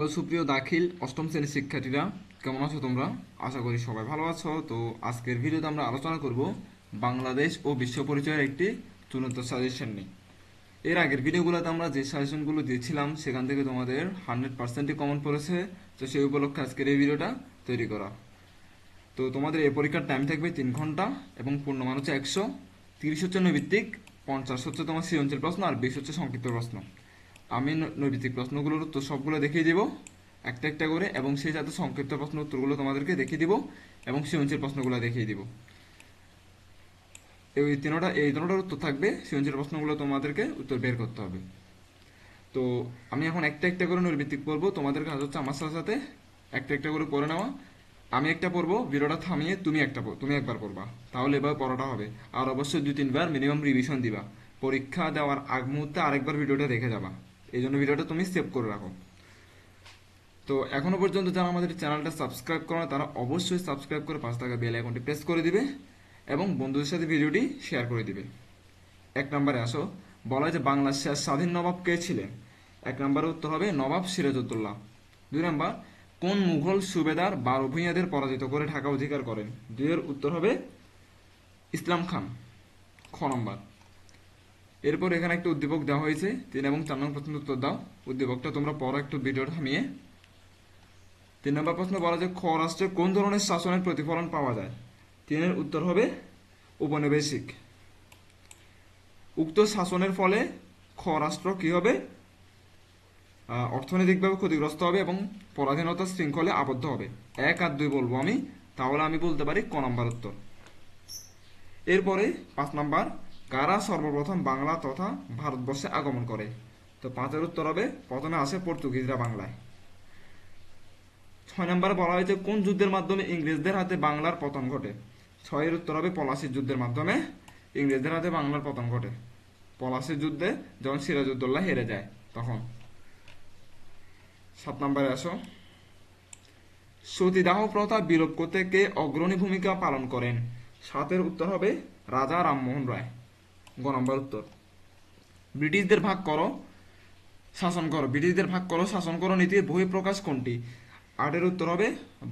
তো সুপ্রিয় দাখিল অষ্টম শ্রেণীর শিক্ষার্থীরা, কেমন আছো তোমরা? আশা করি সবাই ভালো আছো। তো আজকের ভিডিওতে আমরা আলোচনা করব বাংলাদেশ ও বিশ্ব পরিচয়ের একটি চূড়ান্ত সাজেশন নিয়ে। এর আগের ভিডিওগুলোতে আমরা যে সাজেশনগুলো দিয়েছিলাম সেখান থেকে তোমাদের 100%ই কমন পড়েছে। তো সেই উপলক্ষে আজকের এই ভিডিওটা তৈরি করা। তো তোমাদের এই পরীক্ষার টাইম থাকবে 3 ঘন্টা এবং পূর্ণমান হচ্ছে 100। 30 হচ্ছে নৈবিত্তিক, 50 হচ্ছে তোমার সৃজনশীল প্রশ্ন, আর 20 হচ্ছে সংক্ষিপ্ত প্রশ্ন। আমি নৈবিত্তিক প্রশ্নগুলোর উত্তর সবগুলো দেখিয়ে দিব একটা একটা করে, এবং সেই সাথে সংক্ষিপ্ত প্রশ্ন উত্তরগুলো তোমাদেরকে দেখিয়ে দিব এবং সৃজনশীল প্রশ্নগুলো দেখিয়ে দিব। এই তিনটার উত্তর থাকবে, সৃজনশীল প্রশ্নগুলো তোমাদেরকে উত্তর বের করতে হবে। তো আমি এখন একটা একটা করে নৈর্ভিত্তিক পড়বো, তোমাদের কাজ হচ্ছে আমার সাথে সাথে একটা একটা করে পড়ে নেওয়া। আমি একটা পড়বো, ভিডিওটা থামিয়ে তুমি একবার পড়বা, তাহলে এবার পড়াটা হবে। আর অবশ্যই 2-3 বার মিনিমাম রিভিশন দিবা। পরীক্ষা দেওয়ার আগ মুহূর্তে আরেকবার ভিডিওটা দেখে যাবা। এই জন্য ভিডিওটা তুমি সেভ করে রাখো। তো এখনো পর্যন্ত যারা আমাদের চ্যানেলটা সাবস্ক্রাইব করে না, তারা অবশ্যই সাবস্ক্রাইব করে পাশে থাকা বেল আইকনটি প্রেস করে দিবে এবং বন্ধুদের সাথে ভিডিওটি শেয়ার করে দিবে। 1 নম্বরে আসো, বলা হয় যে বাংলার শেষ স্বাধীন নবাব কে ছিলেন? 1 নম্বরের উত্তর হবে নবাব সিরাজউদ্দৌলা। 2 নম্বর, কোন মুঘল সুবেদার বারো ভূঁইয়াদের পরাজিত করে ঢাকা অধিকার করেন? 2-এর উত্তর হবে ইসলাম খান। খ নম্বর। এরপর এখানে একটা উদ্দীপক দেওয়া হয়েছে, 3 এবং 4 নম্বর প্রশ্নের উত্তর দাও। উদ্দীপকটা তোমরা পড়ো একটু ভিডিওটা থামিয়ে। 3 নম্বর প্রশ্ন বলা যায় খ রাষ্ট্রে কোন ধরনের শাসনের প্রতিফলন পাওয়া যায়? 3-এর উত্তর হবে উপনিবেশিক। উক্ত শাসনের ফলে খ রাষ্ট্র কি হবে? অর্থনৈতিকভাবে ক্ষতিগ্রস্ত হবে এবং পরাধীনতার শৃঙ্খলে আবদ্ধ হবে। 1 আর 2 বলবো আমি, তাহলে আমি বলতে পারি ক নম্বর উত্তর। এরপরে 5 নম্বর, কারা সর্বপ্রথম বাংলা তথা ভারতবর্ষে আগমন করে? তো 5-এর উত্তর হবে প্রথমে আসে পর্তুগিজরা বাংলায়। 6 নম্বরে বলা হয়েছে কোন যুদ্ধের মাধ্যমে ইংরেজদের হাতে বাংলার পতন ঘটে? 6-এর উত্তর হবে পলাশির যুদ্ধের মাধ্যমে ইংরেজদের হাতে বাংলার পতন ঘটে। পলাশির যুদ্ধে যখন সিরাজউদ্দৌলা হেরে যায় তখন। 7 নম্বরে আসো, সতীদাহ প্রথা বিলোপ করতে কে অগ্রণী ভূমিকা পালন করেন? 7-এর উত্তর হবে রাজা রামমোহন রায়। গ নম্বর উত্তর। ব্রিটিশদের ভাগ করো শাসন করো, ব্রিটিশদের ভাগ করো শাসন করো নীতির বহিঃপ্রকাশ কোনটি? 8-এর উত্তর হবে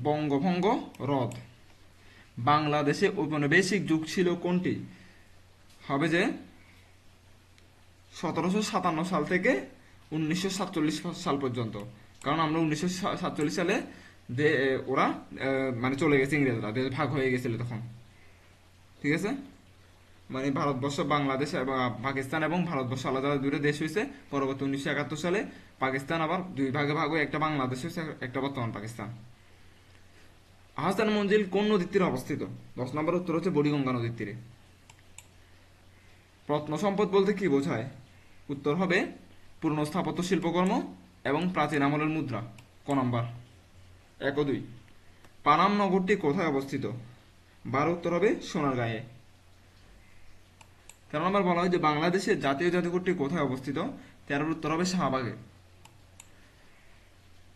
বঙ্গভঙ্গ রদ। বাংলাদেশে ঔপনিবেশিক যুগ ছিল কোনটি? হবে যে 1757 সাল থেকে 1947 সাল পর্যন্ত। কারণ আমরা 1947 সালে ওরা মানে চলে গেছে, ইংরেজরা দেশ ভাগ হয়ে গেছিল তখন। ঠিক আছে, মানে ভারতবর্ষ বাংলাদেশ এবং পাকিস্তান এবং ভারতবর্ষ আলাদা আলাদা দুটো দেশ হয়েছে। পরবর্তী 1971 সালে পাকিস্তান আবার 2 ভাগে ভাগ হয়ে একটা বাংলাদেশ হয়েছে, একটা বর্তমান পাকিস্তান। আহসান মঞ্জিল কোন নদীর তীরে অবস্থিত? 10 নম্বর উত্তর হচ্ছে বুড়িগঙ্গা নদীর তীরে। প্রত্ন সম্পদ বলতে কি বোঝায়? উত্তর হবে পুরনো স্থাপত্য শিল্পকর্ম এবং প্রাচীন আমলের মুদ্রা। ক নম্বর। 1 ও 2। পানাম নগরটি কোথায় অবস্থিত? 12 উত্তর হবে সোনারগাঁয়ে। 13 নম্বর বলা হয় যে বাংলাদেশের জাতীয় জাদুঘরটি কোথায় অবস্থিত? 13-এর উত্তর হবে শাহবাগে।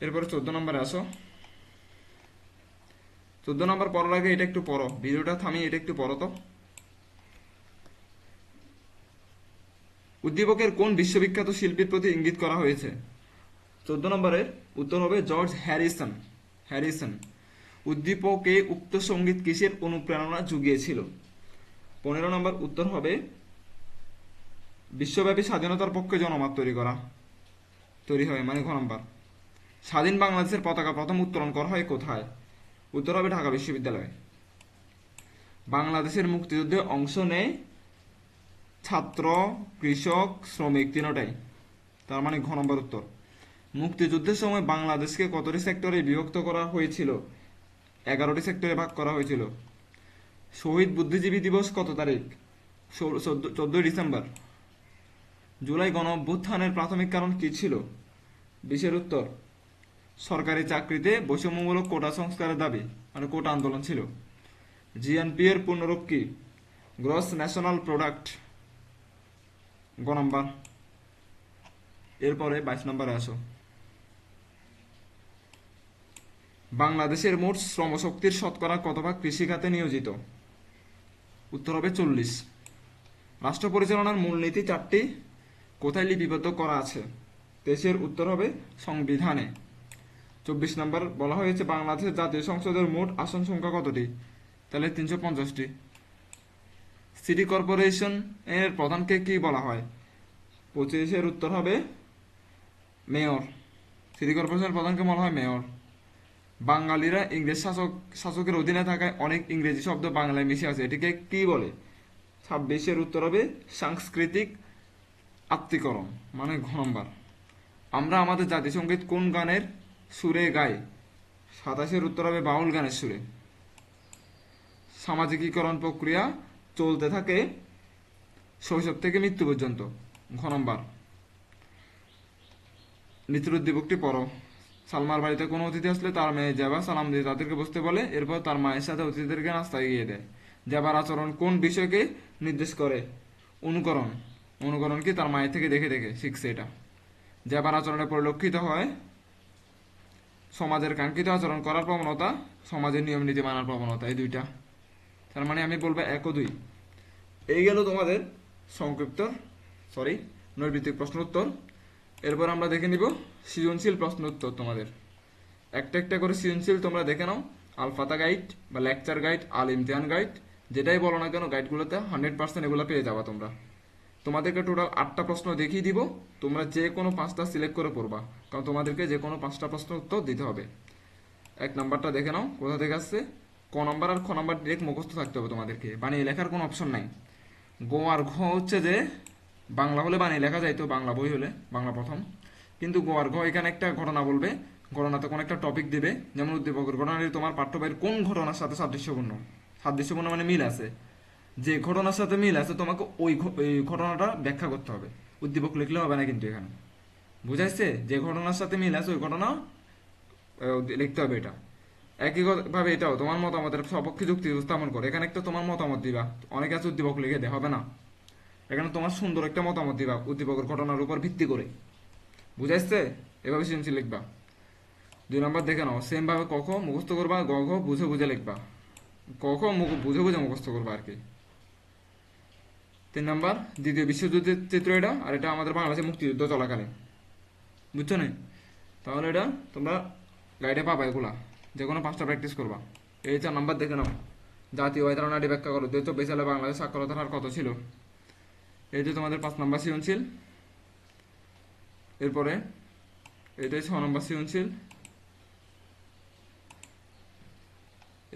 এরপরে 14 নম্বরে আসো। 14 নম্বর পড়ার আগে এটা একটু পড়ো, ভিডিওটা থামিয়ে এটা একটু পড়ো তো। উদ্দীপকের কোন বিশ্ববিখ্যাত শিল্পীর প্রতি ইঙ্গিত করা হয়েছে? 14 নম্বরের উত্তর হবে জর্জ হ্যারিসন। হ্যারিসন। উদ্দীপকে উক্ত সঙ্গীত কিসের অনুপ্রেরণা জুগিয়েছিল? 15 নম্বর উত্তর হবে বিশ্বব্যাপী স্বাধীনতার পক্ষে জনমত তৈরি হয়, মানে ঘ নম্বর। স্বাধীন বাংলাদেশের পতাকা প্রথম উত্তোলন করা হয় কোথায়? উত্তর হবে ঢাকা বিশ্ববিদ্যালয়ে। বাংলাদেশের মুক্তিযুদ্ধে অংশ নেয় ছাত্র, কৃষক, শ্রমিক তিনটাই, তার মানে ঘ নম্বর উত্তর। মুক্তিযুদ্ধের সময় বাংলাদেশকে কতটি সেক্টরে বিভক্ত করা হয়েছিল? 11টি সেক্টরে ভাগ করা হয়েছিল। শহীদ বুদ্ধিজীবী দিবস কত তারিখ? 14 ডিসেম্বর। জুলাই গণ অভ্যুত্থানের প্রাথমিক কারণ কি ছিল? 20-এর উত্তর সরকারি চাকরিতে বৈষম্যমূলক কোটা সংস্কারের দাবি, মানে কোটা আন্দোলন ছিল। জিএনপি এর পূর্ণরূপ কি? Gross national product. গ নম্বর। এরপরে 22 নম্বরে আসো। বাংলাদেশের মোট শ্রমশক্তির শতকরা কত ভাগ কৃষিখাতে নিয়োজিত? উত্তর হবে 40। রাষ্ট্র পরিচালনার মূলনীতি 4টি কোথায় লিপিবদ্ধ করা আছে? 23-এর উত্তর হবে সংবিধানে। 24 নম্বর বলা হয়েছে বাংলাদেশের জাতীয় সংসদের মোট আসন সংখ্যা কতটি? তাহলে 350টি। সিটি কর্পোরেশন এর প্রধানকে কি বলা হয়? 25-এর উত্তর হবে মেয়র। সিটি কর্পোরেশনের প্রধানকে বলা হয় মেয়র। বাঙালিরা ইংরেজ শাসকের অধীনে থাকায় অনেক ইংরেজি শব্দ বাংলায় মিশে আছে, এটিকে কি বলে? 26-এর উত্তর হবে সাংস্কৃতিক আত্মীকরণ, মানে ঘ নম্বর। আমরা আমাদের জাতীয় সঙ্গীত কোন গানের সুরে গাই? 27-এর উত্তর হবে বাউল গানের সুরে। সামাজিকীকরণ প্রক্রিয়া চলতে থাকে শৈশব থেকে মৃত্যু পর্যন্ত, ঘ নম্বর। নিচের উদ্দীপকটি পড়ো। সালমার বাড়িতে কোনো অতিথি আসলে তার মেয়ে জেবা সালাম দিয়ে তাদেরকে বসতে বলে, এরপর তার মায়ের সাথে অতিথিদেরকে নাস্তা এগিয়ে দেয়। জেবার আচরণ কোন বিষয়কে নির্দেশ করে? অনুকরণ। অনুকরণ কি? তার মায়ের থেকে দেখে দেখে শিখছে এটা। জেবার আচরণে পরিলক্ষিত হয় সমাজের কাঙ্ক্ষিত আচরণ করার প্রবণতা, সমাজের নিয়ম নীতি মানার প্রবণতা, এই দুইটা। তার মানে আমি বলবো 1 ও 2। এই গেল তোমাদের সংক্ষিপ্ত নৈর্ভিত্তিক প্রশ্ন উত্তর। এরপর আমরা দেখে নিব সৃজনশীল প্রশ্ন উত্তর। তোমাদের একটা একটা করে সৃজনশীল তোমরা দেখে নাও। আলফাতা গাইড বা লেকচার গাইড, আল ইমতিহান গাইড, যেটাই বলো না কেন গাইডগুলোতে 100% এগুলো পেয়ে যাবা তোমরা। তোমাদেরকে টোটাল 8টা প্রশ্ন দেখিয়ে দিব, তোমরা যে কোনো 5টা সিলেক্ট করে পড়বা, কারণ তোমাদেরকে যে কোনো 5টা প্রশ্ন উত্তর দিতে হবে। 1 নাম্বারটা দেখে নাও কোথা থেকে আসছে। ক নাম্বার আর খ নাম্বার ডিরেক্ট মুখস্থ থাকতে হবে তোমাদেরকে, বানিয়ে লেখার কোনো অপশন নাই। গ আর ঘ হচ্ছে যে বাংলা হলে বানিয়ে লেখা যাইতো, বাংলা বই হলে, বাংলা প্রথম। কিন্তু গ আর ঘ এখানে একটা ঘটনা বলবে, ঘটনাতে কোনো একটা টপিক দিবে, যেমন উদ্দীপকের ঘটনাটি তোমার পাঠ্য বইয়ের কোন ঘটনার সাথে সাদৃশ্যপূর্ণ। সাদৃশ্যপূর্ণ মানে মিল আছে, যে ঘটনার সাথে মিল আছে তোমাকে ওই ঘটনাটা ব্যাখ্যা করতে হবে। উদ্দীপক লিখলে হবে না কিন্তু এখানে, বুঝাইছে? যে ঘটনার সাথে মিল আছে ওই ঘটনা লিখতে হবে। এটা একইভাবে এটাও তোমার মতামতের সপক্ষে যুক্তি উপস্থাপন করে, এখানে একটা তোমার মতামত দিবা। অনেকে আছে উদ্দীপক লিখে দেয়, হবে না, এখানে তোমার সুন্দর একটা মতামত দিবা উদ্দীপকের ঘটনার উপর ভিত্তি করে, বুঝাইছে? এভাবে সৃজনশীল লিখবা। 2 নম্বর দেখে নাও, সেম ভাবে ক খ মুখস্থ করবা, গ ঘ বুঝে বুঝে লিখবা। ক খ বুঝে বুঝে মুখস্থ করবা আর কি। 3 নম্বর দ্বিতীয় বিশ্বযুদ্ধের চিত্র এটা, আর এটা আমাদের বাংলাদেশের মুক্তিযুদ্ধ চলাকালীন, বুঝছো না? তাহলে এটা তোমরা গাইডে পাবা, এগুলা যে কোনো 5টা প্র্যাকটিস করবা। এই 4 নম্বর দেখে নাও, জাতীয় ধারণাটি ব্যাখ্যা করো। 2024 সালে বাংলাদেশ সাক্ষরতার হার কত ছিল? এই যে তোমাদের 5 নম্বর সৃজনশীল। এরপরে এটাই 6 নম্বর সৃজনশীল।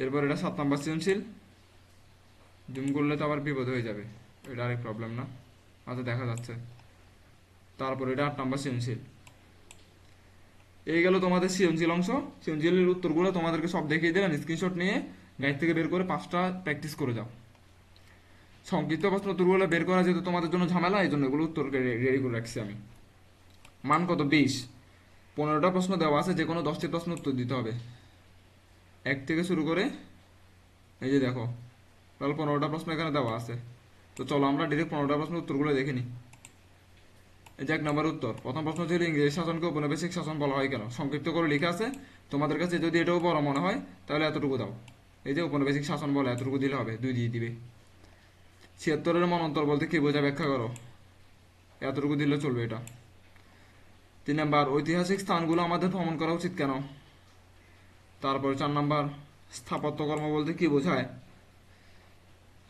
এরপর এটা 7 নম্বর সৃজনশীল। জুম করলে তো আবার বিপদ হয়ে যাবে, এটা আরেক প্রবলেম না? আচ্ছা দেখা যাচ্ছে। তারপর এটা 8 নম্বর সৃজনশীল। এই গেল তোমাদের সৃজনশীল অংশ। সৃজনশীলের উত্তরগুলো তোমাদেরকে সব দেখিয়ে দিলাম, স্ক্রিনশট নিয়ে গাইড থেকে বের করে 5টা প্র্যাকটিস করে যাও। সংক্ষিপ্ত প্রশ্ন উত্তরগুলো বের করা যেহেতু তোমাদের জন্য ঝামেলা, এই জন্য এগুলো উত্তর রেডি করে রাখছি আমি। মান কত? 20। 15টা প্রশ্ন দেওয়া আছে, যে কোনো 10টি প্রশ্ন উত্তর দিতে হবে, 1 থেকে শুরু করে এই যে দেখো তাহলে 15টা প্রশ্ন এখানে দেওয়া আছে। তো চলো আমরা ডিরেক্ট 15টা প্রশ্ন উত্তরগুলো দেখে নিই। এই যে 1 নম্বর উত্তর, প্রথম প্রশ্ন ছিল ইংরেজ শাসনকে ঔপনিবেশিক শাসন বলা হয় কেন? সংক্ষিপ্ত করে লেখা আছে, তোমাদের কাছে যদি এটাও বড় মনে হয় তাহলে এতটুকু দাও। এই যে ঔপনিবেশিক শাসন বলে এতটুকু দিলে হবে, 2 দিয়ে দিবে। 76-এর মন্বন্তর বলতে কি বোঝায় ব্যাখ্যা করো, এতটুকু দিলে চলবে এটা। 3 নাম্বার ঐতিহাসিক স্থানগুলো আমাদের ভ্রমণ করা উচিত কেন? তারপর 4 নাম্বার স্থাপত্যকর্ম বলতে কি বোঝায়?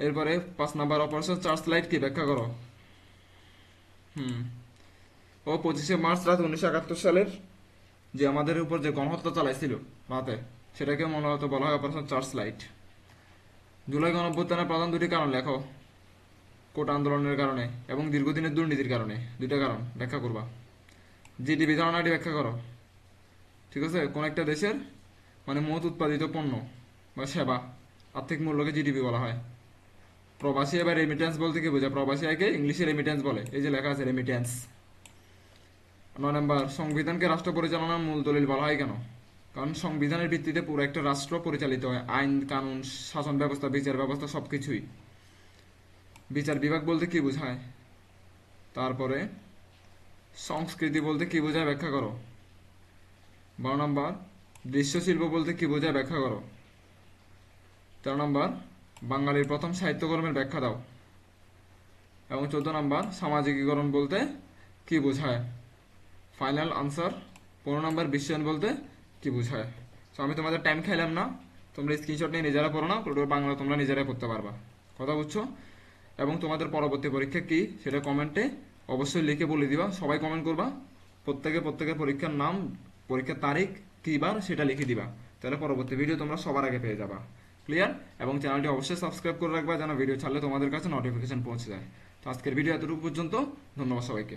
এরপরে 5 নাম্বার অপারেশন চার্চ লাইট কি ব্যাখ্যা করো। ও 25শে মার্চ রাত 1971 সালের যে আমাদের উপর যে গণহত্যা চালাইছিল রাতে, সেটাকে মূলত বলা হয় অপারেশন চার্চ লাইট। জুলাই গণঅভ্যুত্থানের প্রধান 2টি কারণ লেখো। কোটা আন্দোলনের কারণে এবং দীর্ঘদিনের দুর্নীতির কারণে, 2টা কারণ ব্যাখ্যা করবা। জিডিপি ধারণাটি ব্যাখ্যা করো। ঠিক আছে, কোন একটা দেশের মানে মোট উৎপাদিত পণ্য বা সেবা আর্থিক মূল্যকে জিডিপি বলা হয়। প্রবাসী এবার রেমিটেন্স বলতে কি বোঝায়? প্রবাসী আয়কে ইংলিশে রেমিটেন্স বলে, এই যে লেখা আছে রেমিটেন্স। 9 নম্বর সংবিধানকে রাষ্ট্র পরিচালনার মূল দলিল বলা হয় কেন? কারণ সংবিধানের ভিত্তিতে পুরো একটা রাষ্ট্র পরিচালিত হয়, আইন কানুন শাসন ব্যবস্থা বিচার ব্যবস্থা সবকিছুই। বিচার বিভাগ বলতে কি বোঝায়? তারপরে সংস্কৃতি বলতে কি বোঝায় ব্যাখ্যা করো। 12 নম্বর দৃশ্যশিল্প বলতে কি বোঝায় ব্যাখ্যা করো। 13 নম্বর বাঙালির প্রথম সাহিত্যকর্মের ব্যাখ্যা দাও। এবং 14 নম্বর সামাজিকীকরণ বলতে কি বোঝায়। ফাইনাল আনসার 15 নম্বর বিশ্বায়ন বলতে কি বোঝায়। সো আমি তোমাদের টাইম খাইলাম না, তোমরা স্ক্রিনশট নিয়ে নিজেরা পড়ো না, পুরো বাংলা তোমরা নিজেরাই পড়তে পারবা। কথা বুঝছো? এবং তোমাদের পরবর্তী পরীক্ষা কি সেটা কমেন্টে অবশ্যই লিখে বলে দিবা, সবাই কমেন্ট করবা, প্রত্যেকের পরীক্ষার নাম, পরীক্ষার তারিখ, কী বার সেটা লিখে দিবা। তাহলে পরবর্তী ভিডিও তোমরা সবার আগে পেয়ে যাবা। ক্লিয়ার? এবং চ্যানেলটি অবশ্যই সাবস্ক্রাইব করে রাখবা যেন ভিডিও ছাড়লে তোমাদের কাছে নোটিফিকেশন পৌঁছে যায়। তো আজকের ভিডিও এতটুকু পর্যন্ত। ধন্যবাদ সবাইকে।